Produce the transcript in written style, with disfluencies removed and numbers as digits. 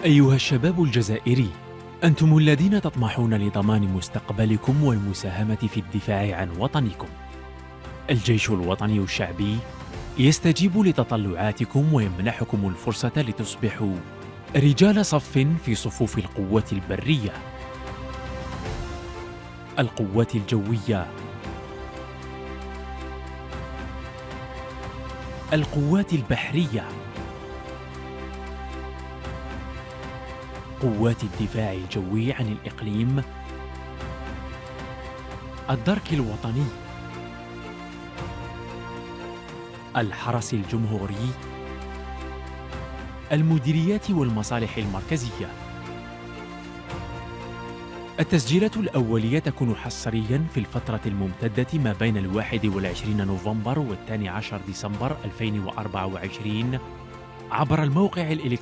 أيها الشباب الجزائري، أنتم الذين تطمحون لضمان مستقبلكم والمساهمة في الدفاع عن وطنكم. الجيش الوطني الشعبي يستجيب لتطلعاتكم ويمنحكم الفرصة لتصبحوا رجال صف في صفوف القوات البرية، القوات الجوية، القوات البحرية، قوات الدفاع الجوي عن الإقليم، الدرك الوطني، الحرس الجمهوري، المديريات والمصالح المركزية. التسجيلات الأولية تكون حصرياً في الفترة الممتدة ما بين 21 نوفمبر و 12 ديسمبر 2024 عبر الموقع الإلكتروني